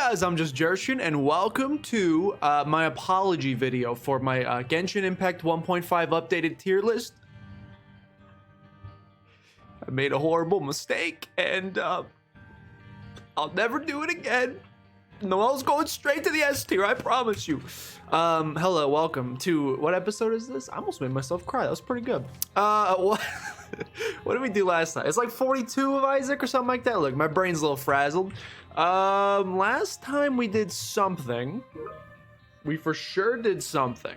guys, I'm just Genshin, and welcome to my apology video for my Genshin Impact 1.5 updated tier list. I made a horrible mistake, and I'll never do it again. Noel's going straight to the S tier, I promise you. Hello, welcome to, what episode is this? I almost made myself cry, that was pretty good. What did we do last night? It's like 42 of Isaac or something like that. Look, my brain's a little frazzled. Last time we did something. We for sure did something.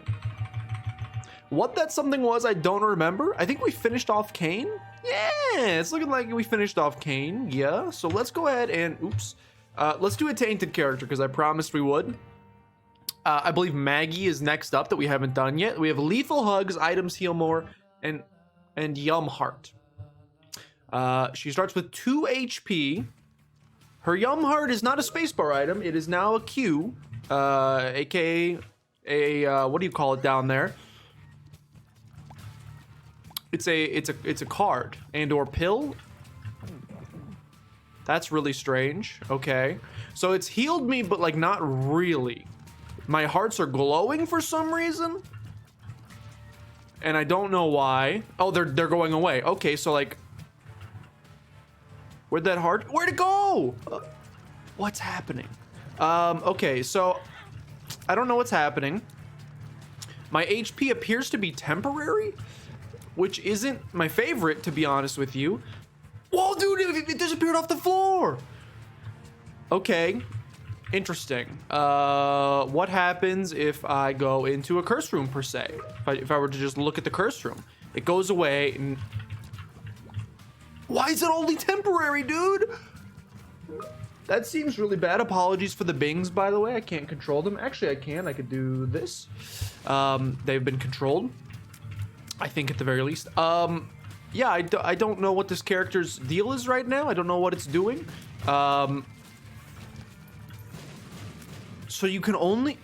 What that something was, I don't remember. I think we finished off Kane. Yeah, it's looking like we finished off Kane. Yeah, so let's go ahead and, oops. Let's do a tainted character because I promised we would. I believe Maggie is next up that we haven't done yet. We have Lethal Hugs, Items Heal More, and Yum Heart. She starts with 2 HP. Her Yum Heart is not a spacebar item. It is now a Q, aka a what do you call it down there? It's a card and or pill. That's really strange. Okay, so it's healed me, but like not really. My hearts are glowing for some reason, and I don't know why. Oh, they're going away. Okay, so like, where'd it go? What's happening? Okay, so I don't know what's happening. My HP appears to be temporary, which isn't my favorite, to be honest with you. Whoa, dude, it disappeared off the floor. Okay, interesting. What happens if I go into a curse room, per se? If I were to just look at the curse room, it goes away and... Why is it only temporary, dude? That seems really bad. Apologies for the bings, by the way. I can't control them. Actually, I can. I could do this. They've been controlled, I think, at the very least. Yeah, I don't know what this character's deal is right now. I don't know what it's doing. So you can only...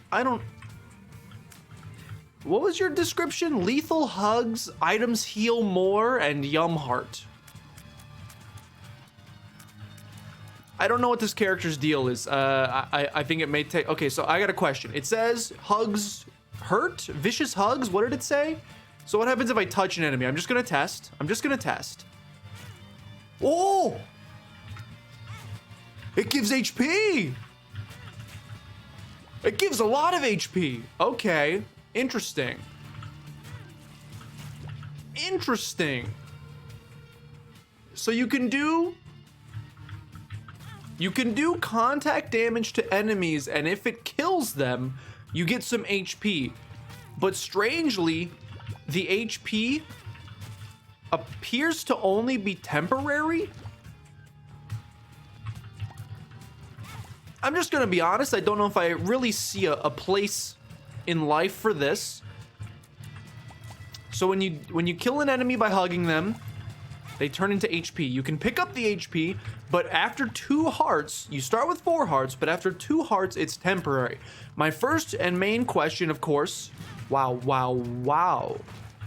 What was your description? Lethal Hugs, Items Heal More, and Yum Heart. I don't know what this character's deal is. I think it may take... Okay, so I got a question. It says hugs hurt? Vicious hugs? What did it say? So what happens if I touch an enemy? I'm just gonna test. Oh! It gives HP! It gives a lot of HP. Okay, interesting. So you can do contact damage to enemies, and if it kills them, you get some HP. But strangely, the HP appears to only be temporary. I'm just gonna be honest, I don't know if I really see a place in life for this. So when you kill an enemy by hugging them, they turn into HP. You can pick up the HP, but after 2 hearts, you start with 4 hearts, but after 2 hearts, it's temporary. My first and main question, of course, wow.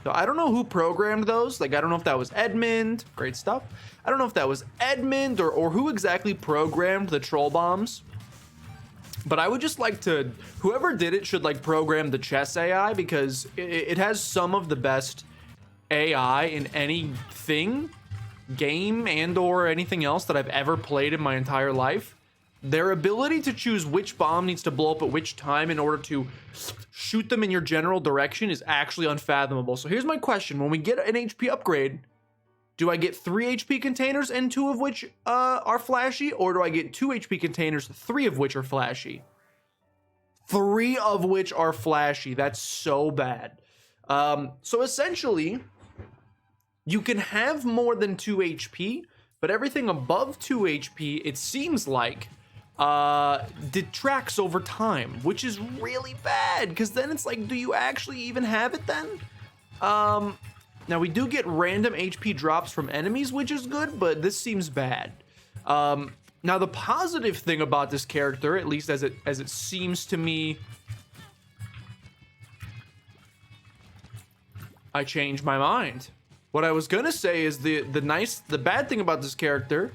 So I don't know who programmed those. Like, I don't know if that was Edmund. Great stuff. I don't know if that was Edmund or who exactly programmed the troll bombs. But I would just like to, whoever did it should like program the chess AI, because it has some of the best AI in anything, game and or anything else that I've ever played in my entire life. Their ability to choose which bomb needs to blow up at which time in order to shoot them in your general direction is actually unfathomable. So here's my question. When we get an HP upgrade, do I get 3 HP containers and 2 of which are flashy? Or do I get 2 HP containers, 3 of which are flashy? 3 of which are flashy. That's so bad. So essentially, you can have more than 2 HP, but everything above 2 HP, it seems like, detracts over time, which is really bad, because then it's like, do you actually even have it then? Now we do get random HP drops from enemies, which is good, but this seems bad. Now the positive thing about this character, at least as it seems to me, I changed my mind. What I was gonna say is the bad thing about this character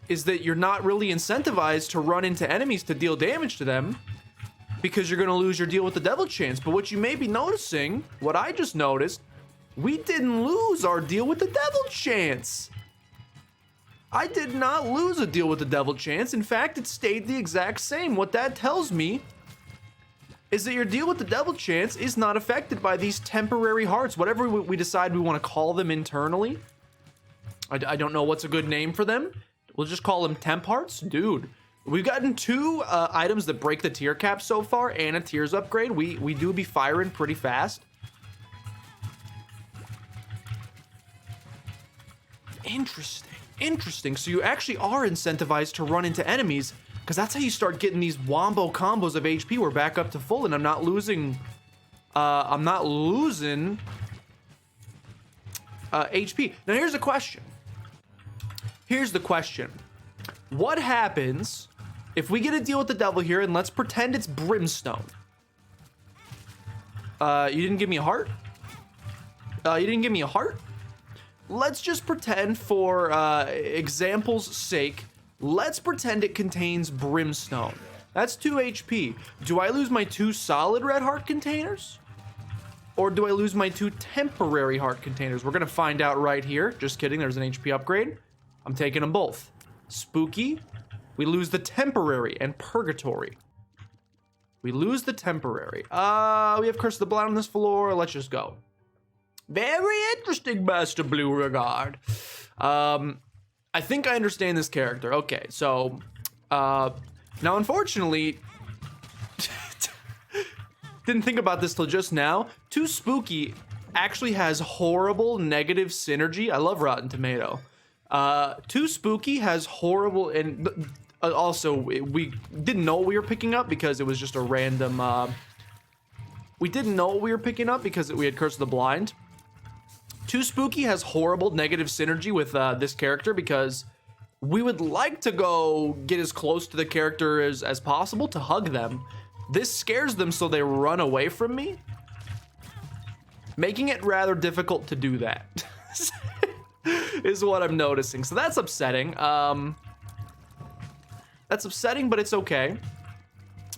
is that you're not really incentivized to run into enemies to deal damage to them because you're going to lose your deal with the devil chance. But what you may be noticing, what I just noticed, we didn't lose our deal with the devil chance. I did not lose a deal with the devil chance. In fact, it stayed the exact same. What that tells me is that your deal with the devil chance is not affected by these temporary hearts, whatever we decide we want to call them internally. I don't know what's a good name for them. We'll just call them temp hearts. Dude, we've gotten 2 items that break the tier cap so far and a tiers upgrade. We do be firing pretty fast. Interesting. So you actually are incentivized to run into enemies, because that's how you start getting these wombo combos of HP. We're back up to full, and I'm not losing HP. Now here's the question. What happens if we get a deal with the devil here, and let's pretend it's brimstone? You didn't give me a heart? Let's just pretend, for example's sake, let's pretend it contains brimstone. That's 2 HP. Do I lose my 2 solid red heart containers? Or do I lose my 2 temporary heart containers? We're gonna find out right here. Just kidding, there's an HP upgrade. I'm taking them both. Spooky, we lose the temporary, and purgatory. We lose the temporary. We have Curse of the Blind on this floor. Let's just go. Very interesting, Master Blue Regard. I think I understand this character. Okay, so now unfortunately, didn't think about this till just now. 2 Spooky actually has horrible negative synergy. I love Rotten Tomato. 2 Spooky has horrible, and also we didn't know what we were picking up because it was just a random. We didn't know what we were picking up because we had Curse of the Blind. 2 Spooky has horrible negative synergy with this character because we would like to go get as close to the character as possible to hug them. This scares them, so they run away from me, making it rather difficult to do that. Is what I'm noticing. So that's upsetting. That's upsetting, but it's okay.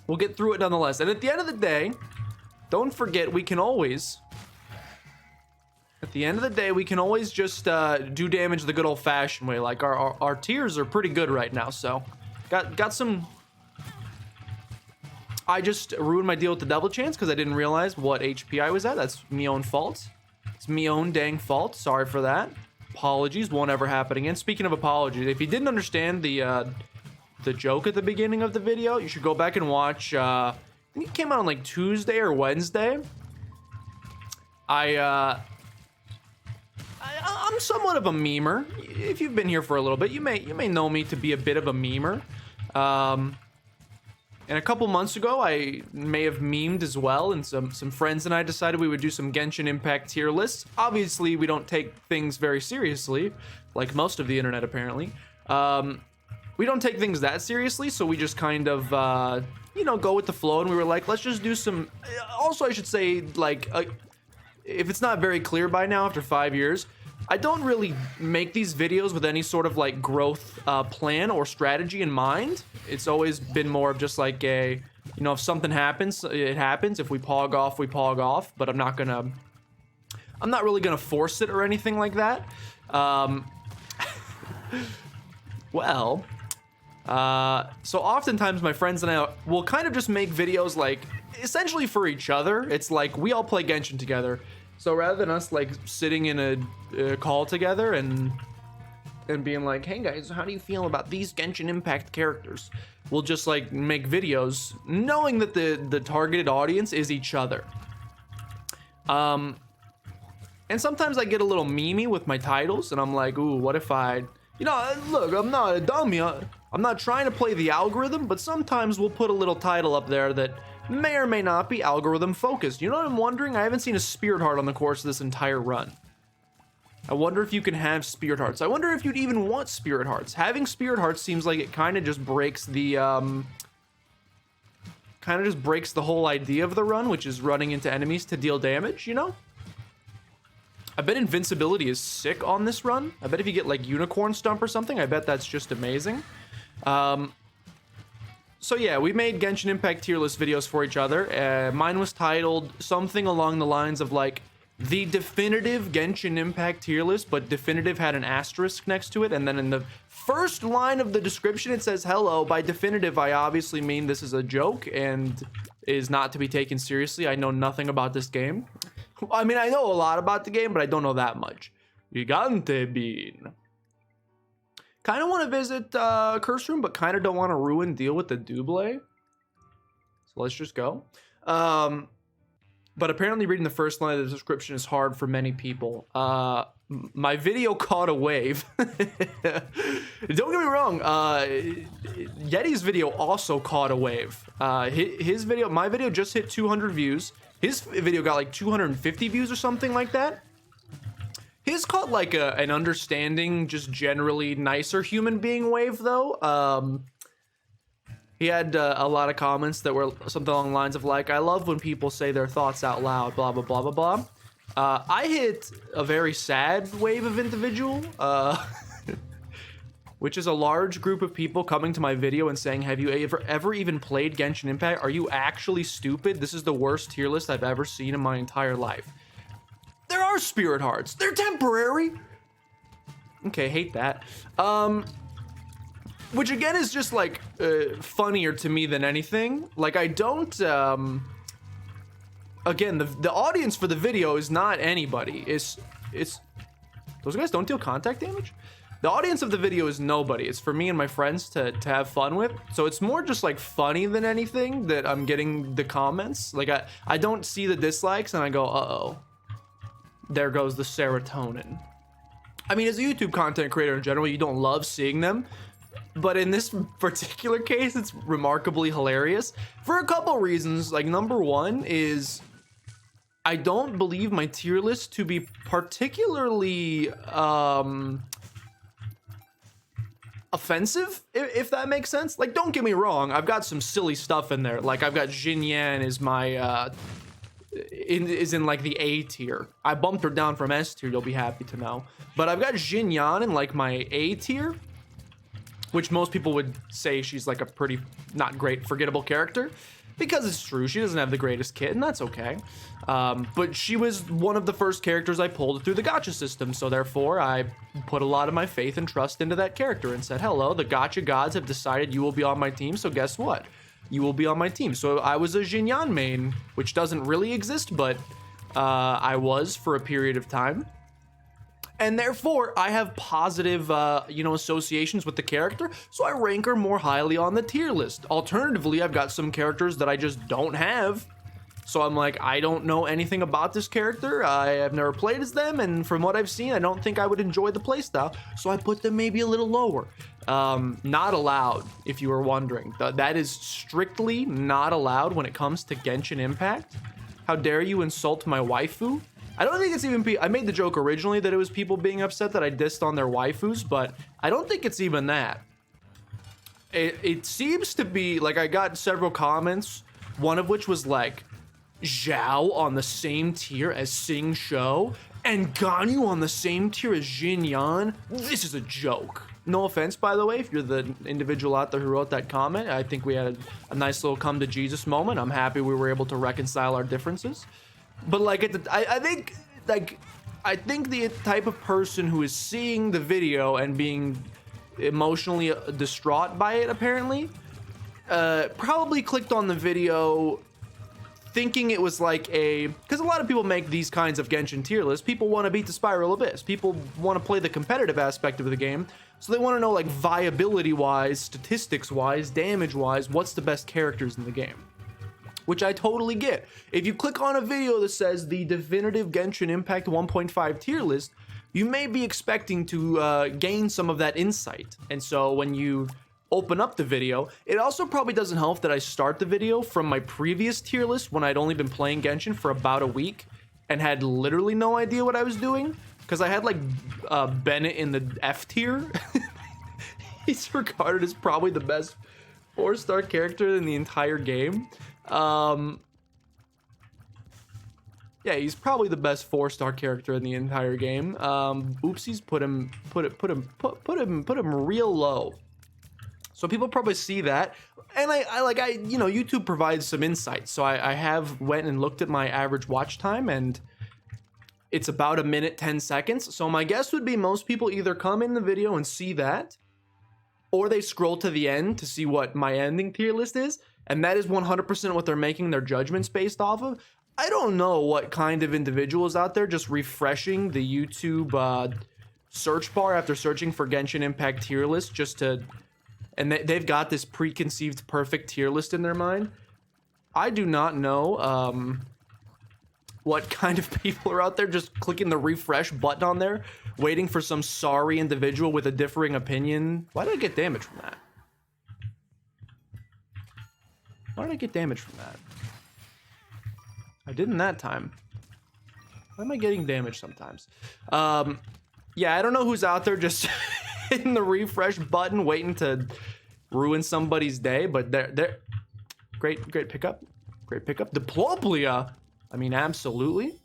We'll get through it nonetheless. And at the end of the day, don't forget, we can always... At the end of the day, we can always just do damage the good old-fashioned way. Like, our tiers are pretty good right now, so... Got some... I just ruined my deal with the devil chance because I didn't realize what HP I was at. That's me own fault. It's me own dang fault. Sorry for that. Apologies. Won't ever happen again. Speaking of apologies, if you didn't understand the joke at the beginning of the video, you should go back and watch... I think it came out on like Tuesday or Wednesday. I'm somewhat of a memer. If you've been here for a little bit, you may know me to be a bit of a memer. And a couple months ago, I may have memed as well, and some friends and I decided we would do some Genshin Impact tier lists. Obviously, we don't take things very seriously, like most of the internet apparently. We don't take things that seriously, so we just kind of, go with the flow, and we were like, let's just do some... Also, I should say, like, if it's not very clear by now after 5 years, I don't really make these videos with any sort of like growth plan or strategy in mind. It's always been more of just like a, if something happens, it happens. If we pog off, we pog off. But I'm not really gonna force it or anything like that. So oftentimes my friends and I will kind of just make videos like essentially for each other. It's like we all play Genshin together. So rather than us like sitting in a call together and being like, hey guys, how do you feel about these Genshin Impact characters? We'll just like make videos knowing that the targeted audience is each other. And sometimes I get a little memey with my titles and I'm like, ooh, what if I, look, I'm not a dummy. I'm not trying to play the algorithm, but sometimes we'll put a little title up there that may or may not be algorithm focused. You know what I'm wondering? I haven't seen a Spirit Heart on the course of this entire run. I wonder if you can have Spirit Hearts. I wonder if you'd even want Spirit Hearts. Having Spirit Hearts seems like it kind of just breaks the whole idea of the run, which is running into enemies to deal damage, I bet invincibility is sick on this run. I bet if you get like unicorn stump or something, I bet that's just amazing. So yeah, we made Genshin Impact tier list videos for each other. Mine was titled something along the lines of like the definitive Genshin Impact tier list, but definitive had an asterisk next to it. And then in the first line of the description, it says, hello, by definitive, I obviously mean this is a joke and is not to be taken seriously. I know nothing about this game. I mean, I know a lot about the game, but I don't know that much. Gigante Bean. Kind of want to visit Curse Room, but kind of don't want to ruin deal with the double. So let's just go. But apparently reading the first line of the description is hard for many people. My video caught a wave. Don't get me wrong. Yeti's video also caught a wave. His video, my video just hit 200 views. His video got like 250 views or something like that. His caught like an understanding, just generally nicer human being wave though. He had a lot of comments that were something along the lines of like, I love when people say their thoughts out loud, blah, blah, blah, blah, blah. I hit a very sad wave of individual, which is a large group of people coming to my video and saying, have you ever even played Genshin Impact? Are you actually stupid? This is the worst tier list I've ever seen in my entire life. There are spirit hearts. They're temporary. Okay, hate that. Which again is just like funnier to me than anything. Like I don't, again, the audience for the video is not anybody. It's those guys don't deal contact damage. The audience of the video is nobody. It's for me and my friends to have fun with. So it's more just like funny than anything that I'm getting the comments. Like I don't see the dislikes and I go, uh-oh. There goes the serotonin. I mean, as a YouTube content creator in general, you don't love seeing them. But in this particular case, it's remarkably hilarious for a couple reasons. Like, number one is I don't believe my tier list to be particularly offensive, if that makes sense. Like, don't get me wrong, I've got some silly stuff in there. Like, I've got Xinyan is my is in like the A tier. I bumped her down from S tier, you'll be happy to know. But I've got Xinyan in like my A tier, which most people would say she's like a pretty not great, forgettable character. Because it's true, she doesn't have the greatest kit, and that's okay. But she was one of the first characters I pulled through the gacha system, so therefore I put a lot of my faith and trust into that character and said, hello, the gacha gods have decided you will be on my team, so guess what? You will be on my team. So I was a Xinyan main, which doesn't really exist, but I was for a period of time. And therefore, I have positive, associations with the character, so I rank her more highly on the tier list. Alternatively, I've got some characters that I just don't have. So I'm like, I don't know anything about this character. I have never played as them, and from what I've seen, I don't think I would enjoy the playstyle. So I put them maybe a little lower. Not allowed, if you were wondering. That is strictly not allowed when it comes to Genshin Impact. How dare you insult my waifu? I don't think it's even I made the joke originally that it was people being upset that I dissed on their waifus, but I don't think it's even that. It seems to be, like, I got several comments, one of which was like, Zhao on the same tier as Sing Shou, and Ganyu on the same tier as Xinyan. This is a joke. No offense, by the way, if you're the individual out there who wrote that comment. I think we had a nice little come to Jesus moment. I'm happy we were able to reconcile our differences. But like, I think the type of person who is seeing the video and being emotionally distraught by it, apparently, probably clicked on the video thinking it was like because a lot of people make these kinds of Genshin tier lists. People want to beat the Spiral Abyss. People want to play the competitive aspect of the game. So they want to know, like, viability-wise, statistics-wise, damage-wise, what's the best characters in the game. Which I totally get. If you click on a video that says the definitive Genshin Impact 1.5 tier list, you may be expecting to gain some of that insight. And so when you open up the video, it also probably doesn't help that I start the video from my previous tier list when I'd only been playing Genshin for about a week and had literally no idea what I was doing. Because I had like Bennett in the F tier. He's regarded as probably the best 4-star character in the entire game. Yeah, Yeah, he's probably the best 4-star character in the entire game. Oopsies, put him real low. So people probably see that, and you know, YouTube provides some insights. So I have went and looked at my average watch time, and it's about 1 minute 10 seconds. So my guess would be most people either come in the video and see that, or they scroll to the end to see what my ending tier list is, and that is 100% what they're making their judgments based off of. I don't know what kind of individuals out there just refreshing the YouTube search bar after searching for Genshin Impact tier list just to, and they've got this preconceived perfect tier list in their mind. I do not know what kind of people are out there just clicking the refresh button on there, waiting for some sorry individual with a differing opinion. Why did I get damage from that? Why did I get damage from that? I didn't that time. Why am I getting damage sometimes? Yeah, I don't know who's out there just hitting the refresh button, waiting to ruin somebody's day, but they're great pickup. Great pickup. Diplopia. I mean, absolutely.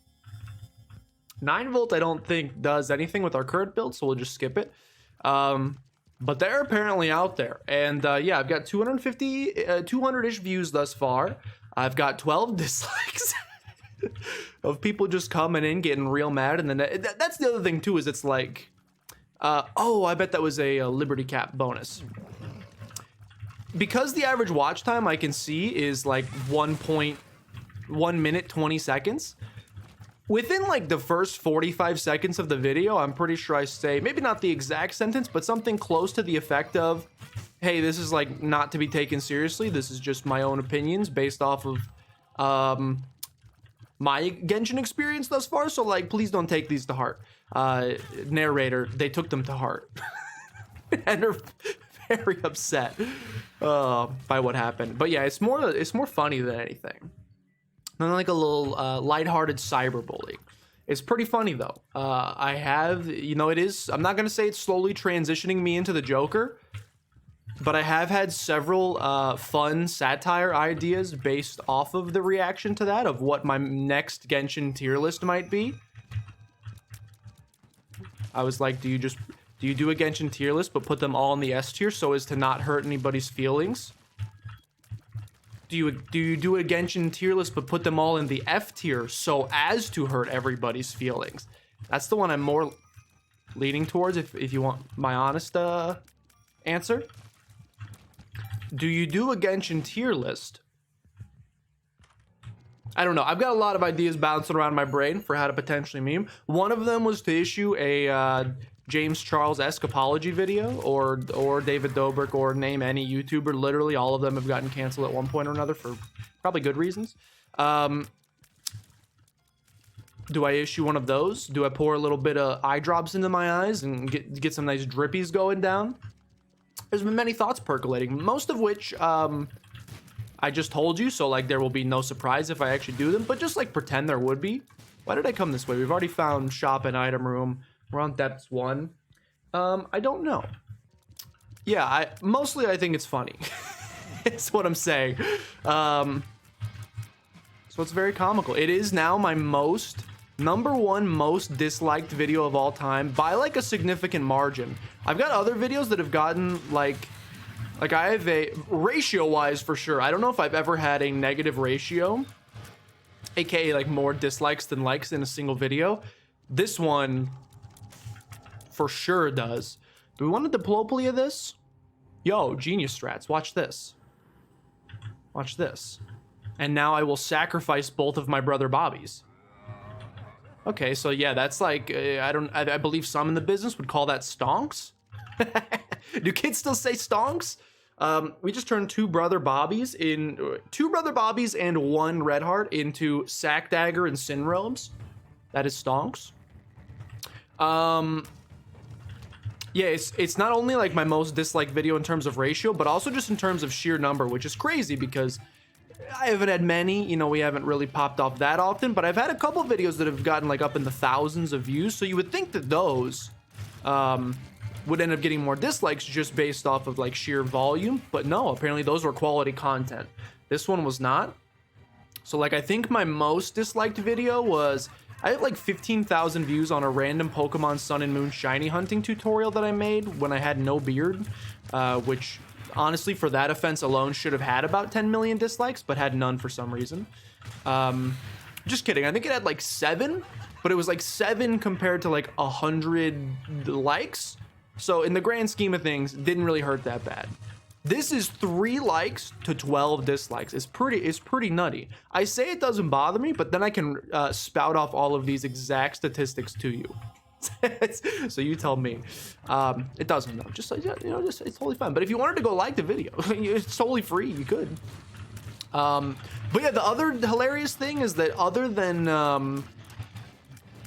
9-volt, I don't think does anything with our current build, so we'll just skip it. But they're apparently out there, and yeah, I've got 200-ish views thus far. I've got 12 dislikes of people just coming in, getting real mad, and then that's the other thing too, is it's like, oh, I bet that was a Liberty Cap bonus. Because the average watch time I can see is like 1 minute 20 seconds. Within like the first 45 seconds of the video, I'm pretty sure I say, maybe not the exact sentence, but something close to the effect of, hey, this is like not to be taken seriously. This is just my own opinions based off of my Genshin experience thus far. So like, please don't take these to heart. Narrator, they took them to heart. And are very upset by what happened. But yeah, it's more funny than anything. And like a little lighthearted cyberbullying. It's pretty funny though. I have, you know, I'm not gonna say it's slowly transitioning me into the Joker, but I have had several fun satire ideas based off of the reaction to that, of what my next Genshin tier list might be. I was like, do you do a Genshin tier list but put them all in the S tier so as to not hurt anybody's feelings? Do you do a Genshin tier list but put them all in the F tier so as to hurt everybody's feelings? That's the one I'm more leaning towards, if you want my honest answer. Do you do a Genshin tier list? I don't know. I've got a lot of ideas bouncing around my brain for how to potentially meme. One of them was to issue a James Charles-esque apology video, or David Dobrik, or name any YouTuber. Literally all of them have gotten canceled at one point or another for probably good reasons. Do I issue one of those? Do I pour a little bit of eye drops into my eyes and get some nice drippies going down? There's been many thoughts percolating, most of which I just told you, so like there will be no surprise if I actually do them, but just like pretend there would be. Why did I come this way? We've already found shop and item room. We're on depths 1. I don't know. Yeah, I think it's funny. It's what I'm saying. So it's very comical. It is now my number one most disliked video of all time by like a significant margin. I've got other videos that have gotten like I have a ratio wise for sure. I don't know if I've ever had a negative ratio, aka like more dislikes than likes in a single video. This one for sure does. Do we want a diplopia of this? Yo, genius strats, watch this. Watch this. And now I will sacrifice both of my brother Bobbies. Okay, so yeah, that's like, I believe some in the business would call that stonks. Do kids still say stonks? We just turned two brother Bobbies and one red heart into sack dagger and sin robes. That is stonks. Yeah, it's not only like my most disliked video in terms of ratio, but also just in terms of sheer number, which is crazy because I haven't had many, you know, we haven't really popped off that often, but I've had a couple videos that have gotten like up in the thousands of views. So you would think that those would end up getting more dislikes just based off of like sheer volume, but no, apparently those were quality content. This one was not. So like I think my most disliked video was, I had like 15,000 views on a random Pokemon Sun and Moon shiny hunting tutorial that I made when I had no beard, which honestly for that offense alone should have had about 10 million dislikes, but had none for some reason. Just kidding. I think it had like 7, but it was like 7 compared to like 100 likes. So in the grand scheme of things, it didn't really hurt that bad. This is 3 likes to 12 dislikes. It's pretty nutty. I say it doesn't bother me, but then I can spout off all of these exact statistics to you. So you tell me. It doesn't though. Just it's totally fine. But if you wanted to go like the video, it's totally free. You could. But yeah, the other hilarious thing is that other than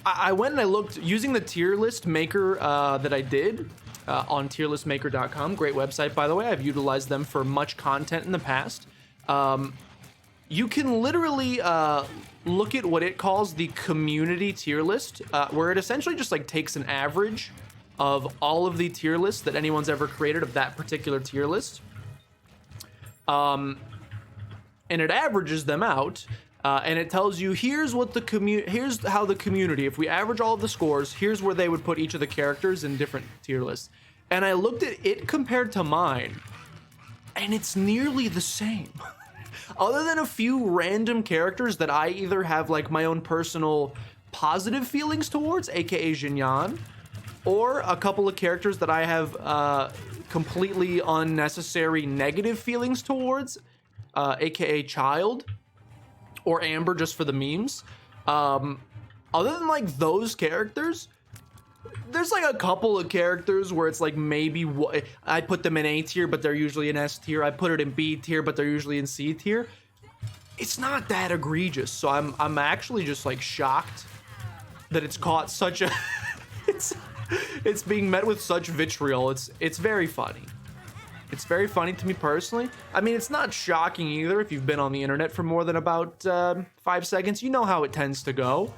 I went and I looked using the tier list maker that I did. On tierlistmaker.com, great website by the way. I've utilized them for much content in the past. You can literally look at what it calls the community tier list, where it essentially just like takes an average of all of the tier lists that anyone's ever created of that particular tier list, and it averages them out. And it tells you here's how the community, if we average all of the scores, here's where they would put each of the characters in different tier lists. And I looked at it compared to mine, and it's nearly the same. Other than a few random characters that I either have like my own personal positive feelings towards, aka Jinyan, or a couple of characters that I have completely unnecessary negative feelings towards, aka Child, or Amber just for the memes. Other than like those characters, there's like a couple of characters where it's like maybe I put them in A tier, but they're usually in S tier. I put it in B tier, but they're usually in C tier. It's not that egregious, so I'm actually just like shocked that it's caught such a it's being met with such vitriol. It's very funny. It's very funny to me personally. I mean, it's not shocking either if you've been on the internet for more than about 5 seconds. You know how it tends to go.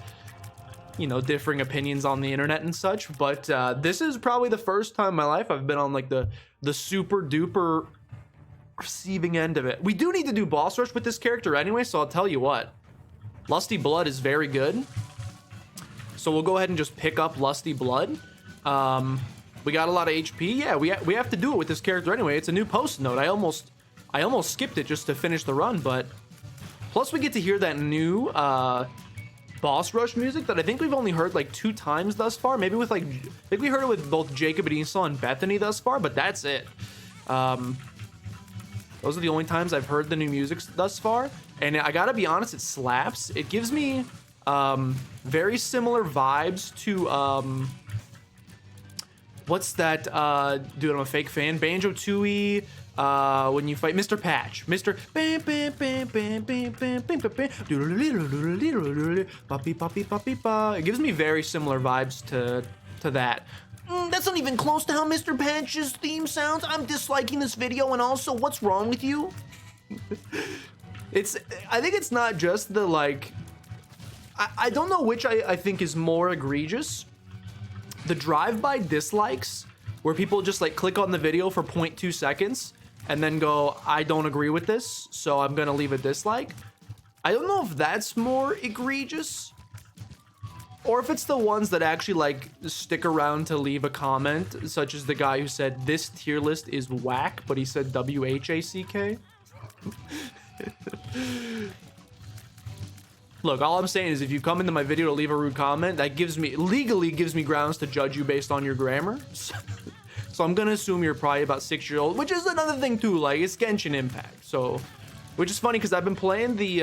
You know, differing opinions on the internet and such. But this is probably the first time in my life I've been on like the super duper receiving end of it. We do need to do boss rush with this character anyway, so I'll tell you what. Lusty Blood is very good. So we'll go ahead and just pick up Lusty Blood. We got a lot of HP. Yeah, we have to do it with this character anyway. It's a new post note. I almost skipped it just to finish the run, but plus we get to hear that new boss rush music that I think we've only heard like 2 times thus far. Maybe with like, I think we heard it with both Jacob and Esau and Bethany thus far, but that's it. Those are the only times I've heard the new music thus far, and I gotta be honest, it slaps. It gives me very similar vibes to what's that dude, I'm a fake fan, Banjo-Tooie, when you fight Mr. Patch. Mr. Bam bam bam bam bam bam bam bam bam. It gives me very similar vibes to that. That's not even close to how Mr. Patch's theme sounds. I'm disliking this video, and also, what's wrong with you? I think it's not just the like, I don't know which I think is more egregious. The drive-by dislikes, where people just like click on the video for 0.2 seconds and then go, I don't agree with this, so I'm gonna leave a dislike. I don't know if that's more egregious, or if it's the ones that actually like stick around to leave a comment, such as the guy who said this tier list is whack, but he said WHACK. Look, all I'm saying is if you come into my video to leave a rude comment, that legally gives me grounds to judge you based on your grammar. So I'm gonna assume you're probably about 6 years old, which is another thing too, like it's Genshin Impact. So, which is funny because I've been playing the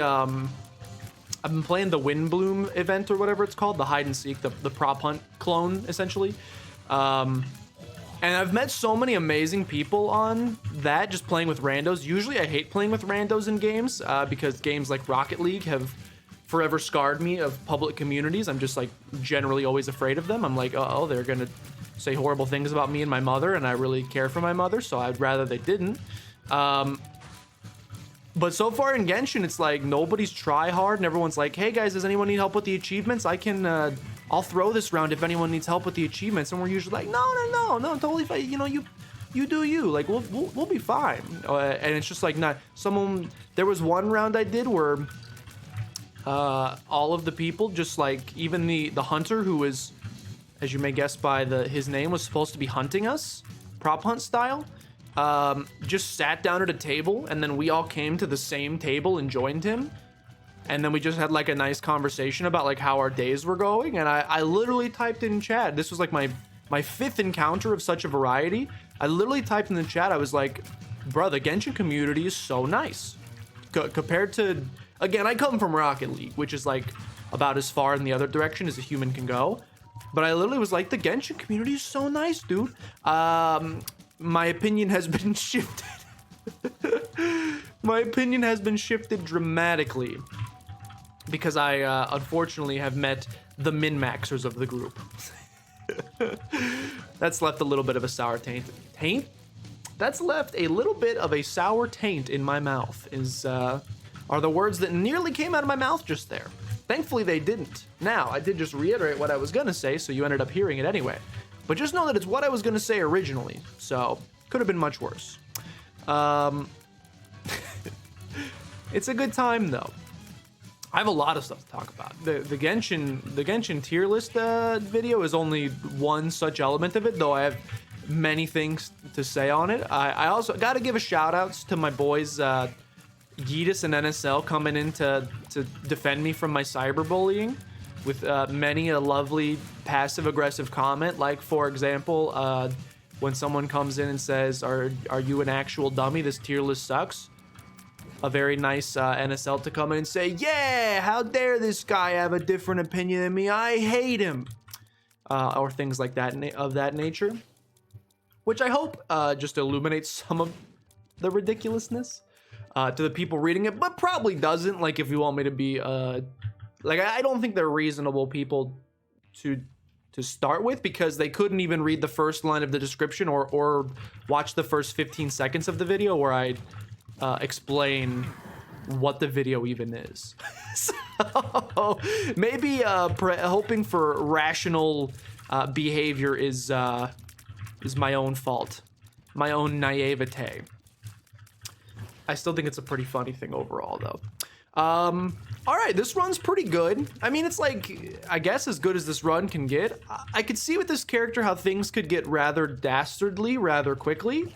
Windbloom event or whatever it's called, the hide and seek, the prop hunt clone essentially. And I've met so many amazing people on that, just playing with randos. Usually I hate playing with randos in games because games like Rocket League have forever scarred me of public communities. I'm just like generally always afraid of them. I'm like, oh, they're gonna say horrible things about me and my mother, and I really care for my mother, so I'd rather they didn't. But so far in Genshin, it's like nobody's try hard, and everyone's like, hey guys, does anyone need help with the achievements? I'll throw this round if anyone needs help with the achievements. And we're usually like, no, totally fine. You know, you do you. Like we'll be fine. And it's just like not someone. There was one round I did where all of the people, just like even the hunter who was, as you may guess by his name, was supposed to be hunting us, prop hunt style, just sat down at a table, and then we all came to the same table and joined him. And then we just had like a nice conversation about like how our days were going. And I literally typed in chat. This was like my fifth encounter of such a variety. I literally typed in the chat. I was like, bro, the Genshin community is so nice. Compared to, again, I come from Rocket League, which is like about as far in the other direction as a human can go. But I literally was like, the Genshin community is so nice, dude. My opinion has been shifted. My opinion has been shifted dramatically. Because I, unfortunately, have met the min-maxers of the group. That's left a little bit of a sour taint. That's left a little bit of a sour taint in my mouth, are the words that nearly came out of my mouth just there. Thankfully, they didn't. Now, I did just reiterate what I was going to say, so you ended up hearing it anyway. But just know that it's what I was going to say originally, so could have been much worse. It's a good time, though. I have a lot of stuff to talk about. The Genshin tier list video is only one such element of it, though I have many things to say on it. I also got to give a shout outs to my boys Yeetus and NSL coming in to defend me from my cyberbullying with many a lovely passive aggressive comment. Like, for example, when someone comes in and says, are you an actual dummy? This tier list sucks. A very nice NSL to come in and say, yeah, how dare this guy have a different opinion than me? I hate him. Or things like that of that nature. Which I hope just illuminates some of the ridiculousness to the people reading it, but probably doesn't. Like, if you want me to be, like, I don't think they're reasonable people to start with, because they couldn't even read the first line of the description or watch the first 15 seconds of the video where I explain what the video even is. So maybe hoping for rational behavior is my own fault, my own naivete. I still think it's a pretty funny thing overall, though. All right, this run's pretty good. I mean, it's like, I guess as good as this run can get. I could see with this character how things could get rather dastardly rather quickly.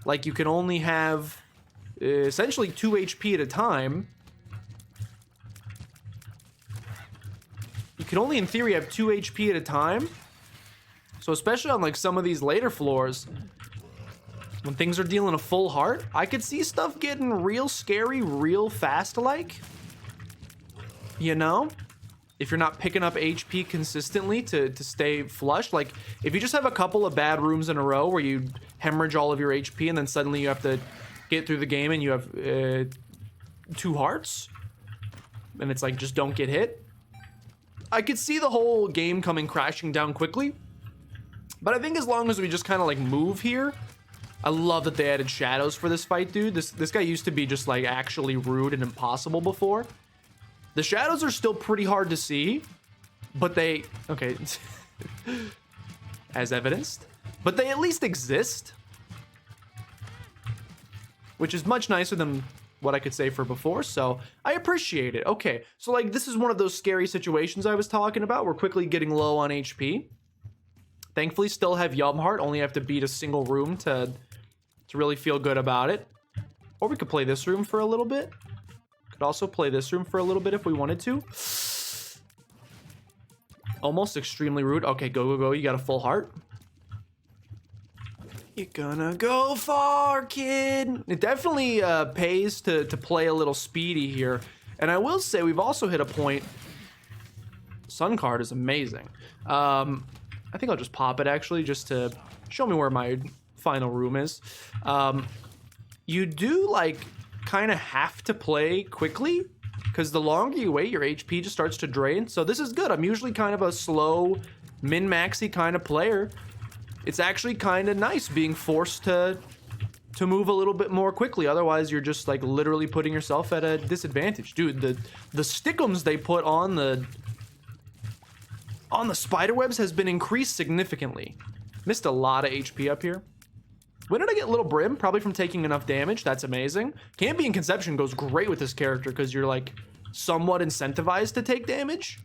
Like, you can only have essentially 2 HP at a time. You can only, in theory, have 2 HP at a time. So especially on like some of these later floors, when things are dealing a full heart, I could see stuff getting real scary real fast, like. You know? If you're not picking up HP consistently to stay flush. Like, if you just have a couple of bad rooms in a row where you hemorrhage all of your HP and then suddenly you have to get through the game and you have 2 hearts, and it's like, just don't get hit. I could see the whole game coming crashing down quickly. But I think as long as we just kind of like move here. I love that they added shadows for this fight, dude. This guy used to be just like actually rude and impossible before. The shadows are still pretty hard to see, but they, okay, as evidenced, but they at least exist, which is much nicer than what I could say for before, so I appreciate it. Okay, so like this is one of those scary situations I was talking about. We're quickly getting low on HP. Thankfully, still have Yumheart, only have to beat a single room to really feel good about it. Or we could play this room for a little bit. Could also play this room for a little bit if we wanted to. Almost extremely rude. Okay, go. You got a full heart. You're gonna go far, kid. It definitely pays to play a little speedy here. And I will say we've also hit a point. Sun card is amazing. I think I'll just pop it actually, just to show me where my final room is. You do like kind of have to play quickly, because the longer you wait, your HP just starts to drain. So this is good. I'm usually kind of a slow, min-maxy kind of player. It's actually kind of nice being forced to move a little bit more quickly. Otherwise, you're just like literally putting yourself at a disadvantage. Dude, the stickums they put on the spiderwebs has been increased significantly. Missed a lot of HP up here. When did I get Little Brim? Probably from taking enough damage. That's amazing. Cambion Conception goes great with this character because you're like somewhat incentivized to take damage.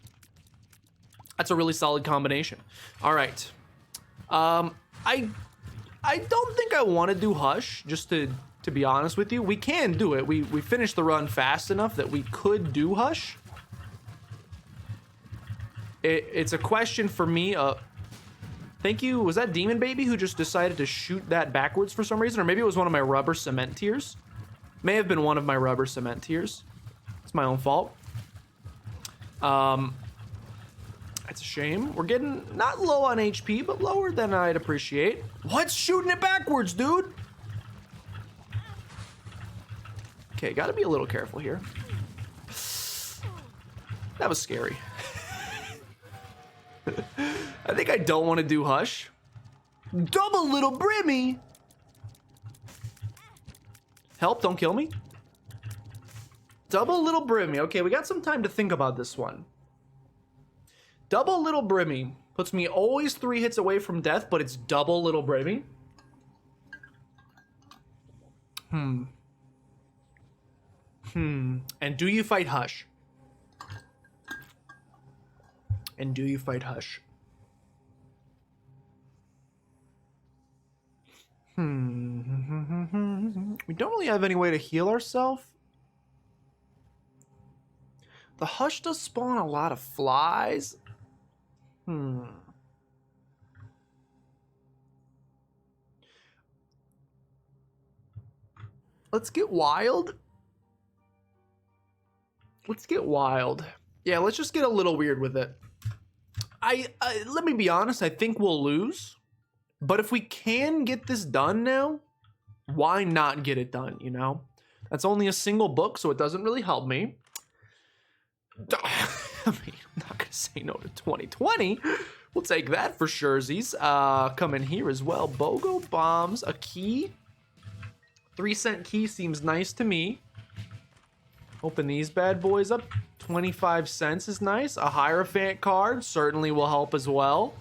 That's a really solid combination. All right. I don't think I want to do Hush, just to be honest with you. We can do it. We finished the run fast enough that we could do Hush. It's a question for me. Thank you. Was that Demon Baby who just decided to shoot that backwards for some reason? Or maybe it was one of my rubber cement tears. May have been one of my rubber cement tears. It's my own fault. It's a shame. We're getting not low on HP, but lower than I'd appreciate. What's shooting it backwards, dude? Okay, gotta be a little careful here. That was scary. I think I don't want to do Hush. Double Little Brimmy. Help, don't kill me. Double Little Brimmy. Okay, we got some time to think about this one. Double Little Brimmy puts me always 3 hits away from death, but it's double Little Brimmy. And do you fight Hush? And do you fight Hush? We don't really have any way to heal ourselves. The Hush does spawn a lot of flies. Let's get wild. Let's get wild. Yeah, let's just get a little weird with it. Let me be honest, I think we'll lose. But if we can get this done now, why not get it done, you know? That's only a single book, so it doesn't really help me. I mean, I'm not gonna say no to 2020. We'll take that for surezies. Come in here as well. BOGO bombs, a key. 3-cent key seems nice to me. Open these bad boys up. 25 cents is nice. A Hierophant card certainly will help as well.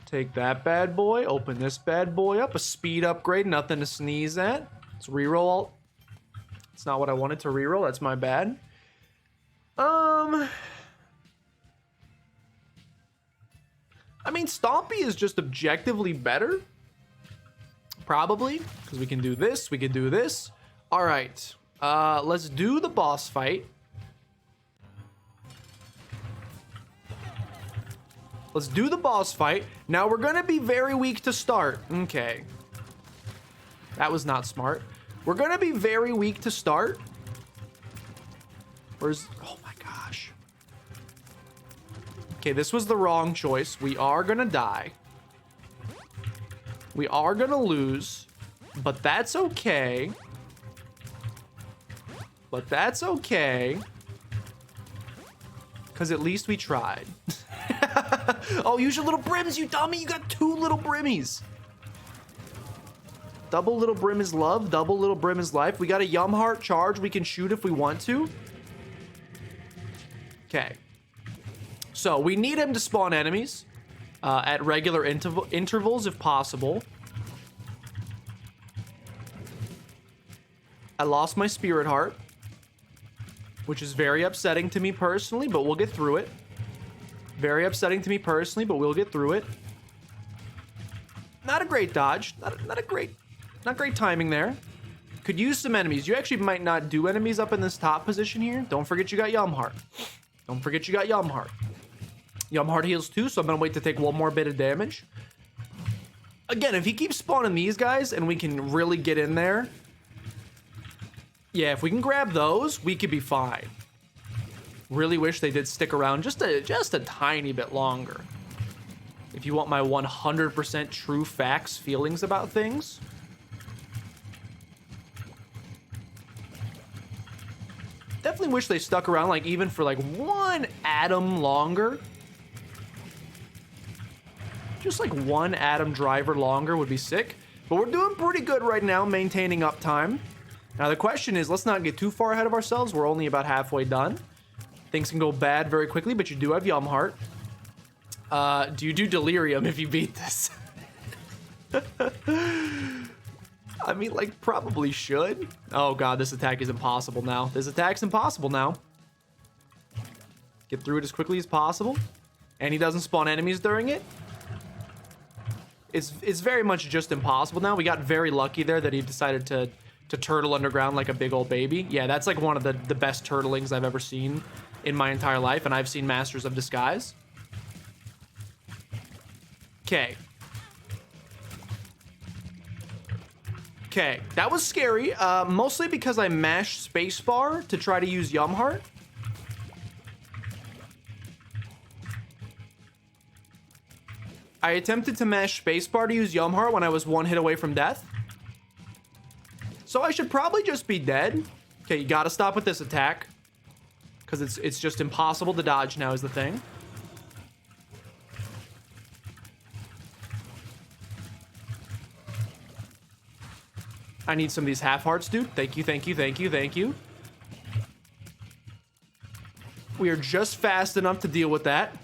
Take that bad boy. Open this bad boy up. A speed upgrade. Nothing to sneeze at. Let's reroll. It's not what I wanted to reroll. That's my bad. I mean, Stompy is just objectively better. Probably. Because we can do this. We can do this. All right. Let's do the boss fight. Let's do the boss fight. Now we're gonna be very weak to start. Okay. That was not smart. We're gonna be very weak to start. Where's... Oh my gosh. Okay, this was the wrong choice. We are gonna die. We are gonna lose. But that's okay. But that's okay. Because at least we tried. Oh, use your little brims, you dummy. You got 2 little brimmies. Double Little Brim is love. Double Little Brim is life. We got a Yum Heart charge we can shoot if we want to. Okay. So we need him to spawn enemies at regular intervals if possible. I lost my Spirit Heart, which is very upsetting to me personally, but we'll get through it. Very upsetting to me personally, but we'll get through it. Not a great dodge. Not great timing there. Could use some enemies. You actually might not do enemies up in this top position here. Don't forget you got Yum Heart. Don't forget you got Yum Heart. Yum Heart heals too, so I'm gonna wait to take 1 more bit of damage. Again, if he keeps spawning these guys and we can really get in there, yeah, if we can grab those, we could be fine. Really wish they did stick around just a tiny bit longer. If you want my 100% true facts feelings about things. Definitely wish they stuck around like even for like 1 atom longer. Just like 1 atom driver longer would be sick. But we're doing pretty good right now maintaining uptime. Now the question is, let's not get too far ahead of ourselves. We're only about halfway done. Things can go bad very quickly, but you do have Yum Heart. Do you do Delirium if you beat this? I mean, like, probably should. Oh god, this attack is impossible now. This attack's impossible now. Get through it as quickly as possible. And he doesn't spawn enemies during it. It's very much just impossible now. We got very lucky there that he decided to turtle underground like a big old baby. Yeah, that's like one of the best turtlings I've ever seen in my entire life, and I've seen Masters of Disguise. Okay. Okay, that was scary, mostly because I mashed spacebar to try to use Yum Heart. I attempted to mash spacebar to use Yum Heart when I was one hit away from death. So I should probably just be dead. Okay, you gotta stop with this attack. Because it's just impossible to dodge now is the thing. I need some of these half hearts, dude. Thank you, thank you, thank you, thank you. We are just fast enough to deal with that.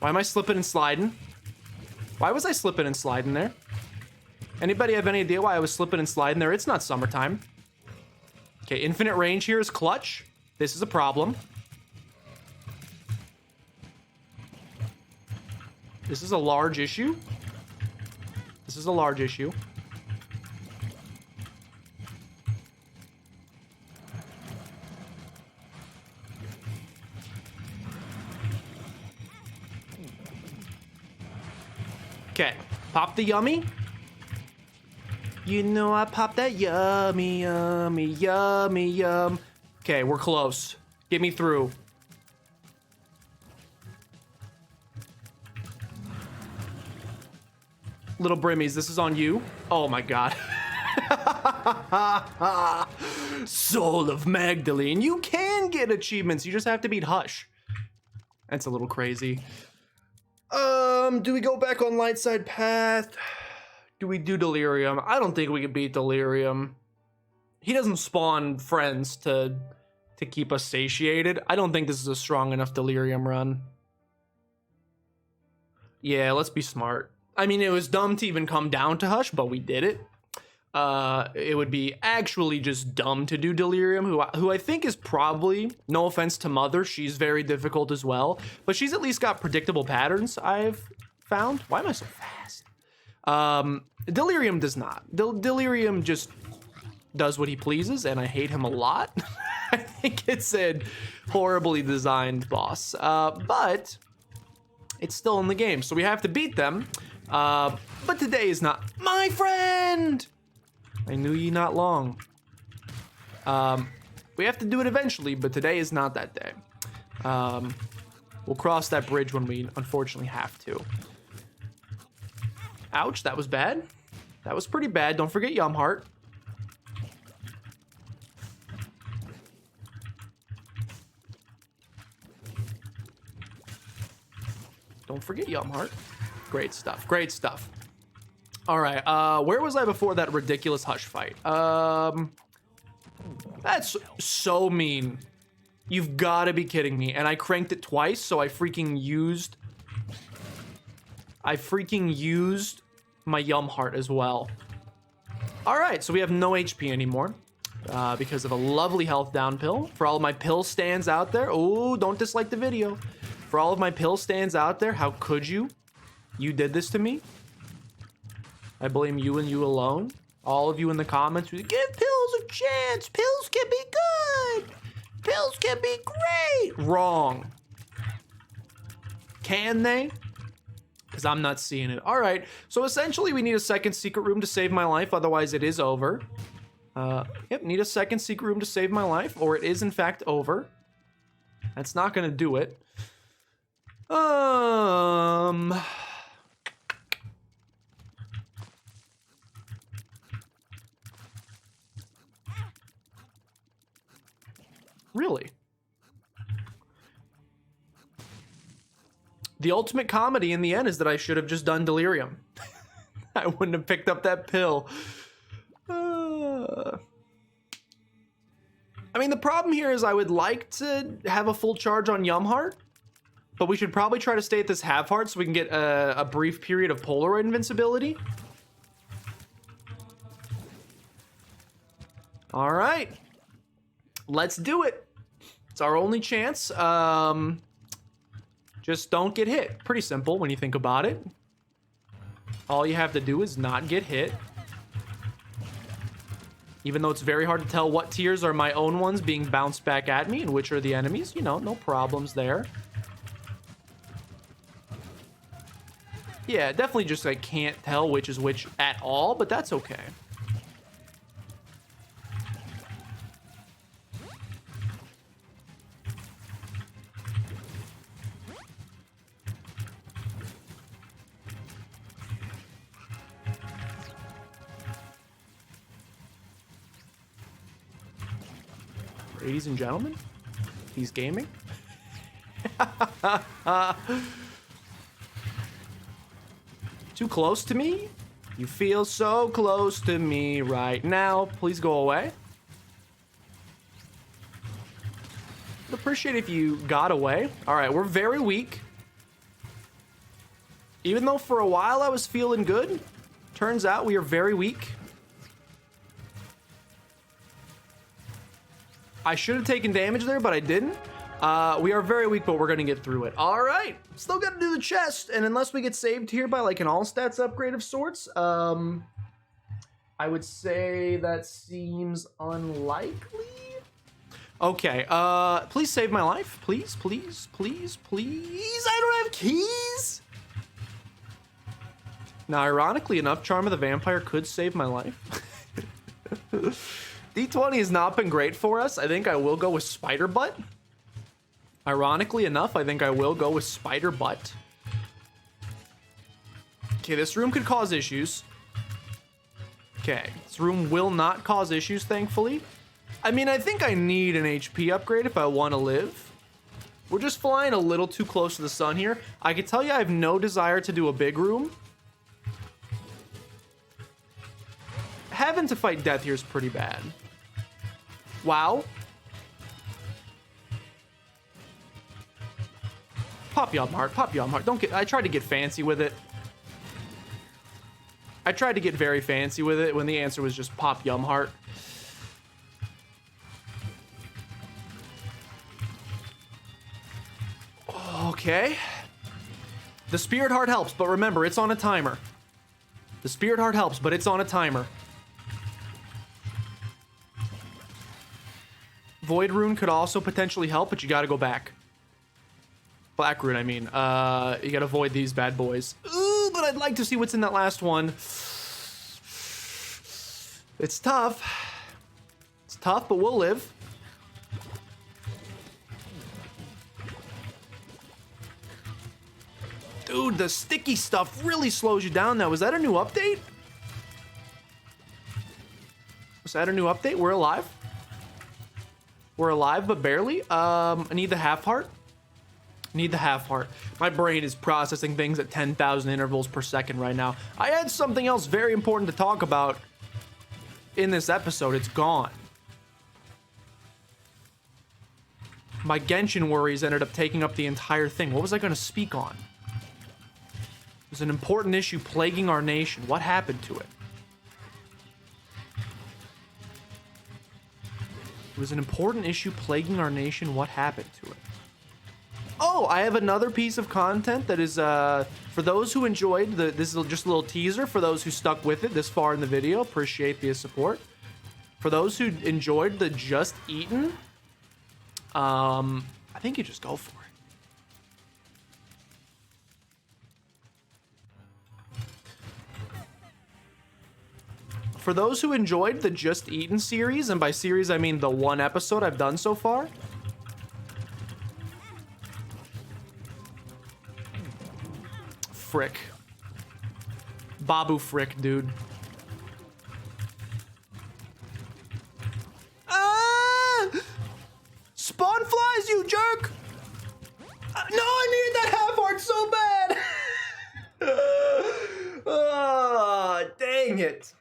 Why am I slipping and sliding? Why was I slipping and sliding there? Anybody have any idea why I was slipping and sliding there? It's not summertime. Okay, infinite range here is clutch. This is a problem. This is a large issue. This is a large issue. Okay, pop the yummy. You know I popped that yummy, yummy, yummy, yum. Okay, we're close. Get me through. Little Brimmies, this is on you. Oh my god. Soul of Magdalene. You can get achievements. You just have to beat Hush. That's a little crazy. Do we go back on light side path? Do we do Delirium? I don't think we can beat Delirium. He doesn't spawn friends to keep us satiated. I don't think this is a strong enough Delirium run. Yeah, let's be smart. I mean, it was dumb to even come down to Hush, but we did it. It would be actually just dumb to do Delirium, who I think is probably, no offense to Mother, she's very difficult as well, but she's at least got predictable patterns, I've found. Why am I so fast? Delirium does not. Delirium just does what he pleases, and I hate him a lot. I think it's a horribly designed boss, but it's still in the game, so we have to beat them. But today is not my friend. I knew ye not long. We have to do it eventually, but today is not that day. We'll cross that bridge when we unfortunately have to. Ouch, that was bad. That was pretty bad. Don't forget Yum Heart. Don't forget Yum Heart. Great stuff. Great stuff. All right. Where was I before that ridiculous Hush fight? That's so mean. You've got to be kidding me. And I cranked it twice, so I freaking used my Yum Heart as well. All right, so we have no HP anymore because of a lovely health down pill. For all of my pill stands out there, oh, don't dislike the video. For all of my pill stands out there, how could you? You did this to me. I blame you and you alone. All of you in the comments, give pills a chance. Pills can be good. Pills can be great. Wrong. Can they? Because I'm not seeing it. All right. So essentially, we need a second secret room to save my life. Otherwise, it is over. Yep, need a second secret room to save my life. Or it is, in fact, over. That's not going to do it. Really? The ultimate comedy in the end is that I should have just done Delirium. I wouldn't have picked up that pill. I mean, the problem here is I would like to have a full charge on Yum Heart, but we should probably try to stay at this half heart so we can get a brief period of Polaroid invincibility. All right. Let's do it. It's our only chance. Just don't get hit. Pretty simple when you think about it. All you have to do is not get hit. Even though it's very hard to tell what tiers are my own ones being bounced back at me and which are the enemies, you know, no problems there. Yeah, definitely just I can't tell which is which at all, but that's okay. Ladies and gentlemen, he's gaming. Too close to me? You feel so close to me right now. Please go away. I'd appreciate if you got away. All right, we're very weak. Even though for a while I was feeling good, turns out we are very weak. I should have taken damage there, but I didn't. We are very weak, but we're going to get through it. All right. Still got to do the chest. And unless we get saved here by like an all stats upgrade of sorts, I would say that seems unlikely. Okay. Please save my life. Please, please, please, please. I don't have keys. Now, ironically enough, Charm of the Vampire could save my life. D20 has not been great for us. I think I will go with Spider Butt. Ironically enough, I think I will go with Spider Butt. Okay, this room could cause issues. Okay, this room will not cause issues, thankfully. I mean, I think I need an HP upgrade if I want to live. We're just flying a little too close to the sun here. I can tell you I have no desire to do a big room. Having to fight death here is pretty bad. Wow. Pop Yum Heart, Pop Yum Heart. Don't get, I tried to get fancy with it. I tried to get very fancy with it when the answer was just Pop Yum Heart. Okay. The Spirit Heart helps, but remember, it's on a timer. The Spirit Heart helps, but it's on a timer. Void Rune could also potentially help, but you gotta go back. Black Rune, I mean. You gotta avoid these bad boys. Ooh, but I'd like to see what's in that last one. It's tough. It's tough, but we'll live. Dude, the sticky stuff really slows you down now. Was that a new update? Was that a new update? We're alive. We're alive, but barely. I need the half heart. Need the half heart. My brain is processing things at 10,000 intervals per second right now. I had something else very important to talk about in this episode. It's gone. My Genshin worries ended up taking up the entire thing. What was I going to speak on? There's an important issue plaguing our nation. What happened to it? It was an important issue plaguing our nation. What happened to it? Oh, I have another piece of content that is, for those who enjoyed, this is just a little teaser for those who stuck with it this far in the video. Appreciate the support. For those who enjoyed the Just Eaten, I think you just go for it. For those who enjoyed the Just Eaten series, and by series I mean the one episode I've done so far, frick. Babu frick, dude. Ah! Spawn flies, you jerk! No, I needed that half heart so bad! Oh, dang it.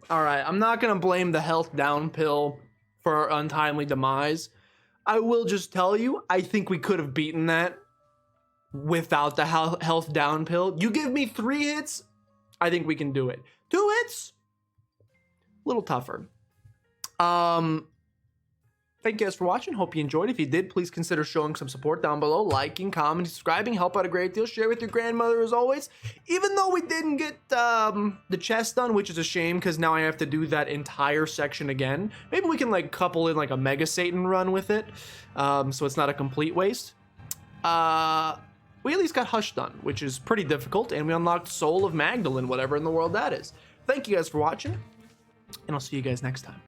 All right, I'm not going to blame the health down pill for our untimely demise. I will just tell you, I think we could have beaten that without the health down pill. You give me 3 hits, I think we can do it. 2 hits, a little tougher. Thank you guys for watching. Hope you enjoyed. If you did, please consider showing some support down below. Liking, commenting, subscribing. Help out a great deal. Share with your grandmother as always. Even though we didn't get the chest done, which is a shame because now I have to do that entire section again. Maybe we can like couple in like a Mega Satan run with it. So it's not a complete waste. We at least got Hush done, which is pretty difficult. And we unlocked Soul of Magdalene, whatever in the world that is. Thank you guys for watching. And I'll see you guys next time.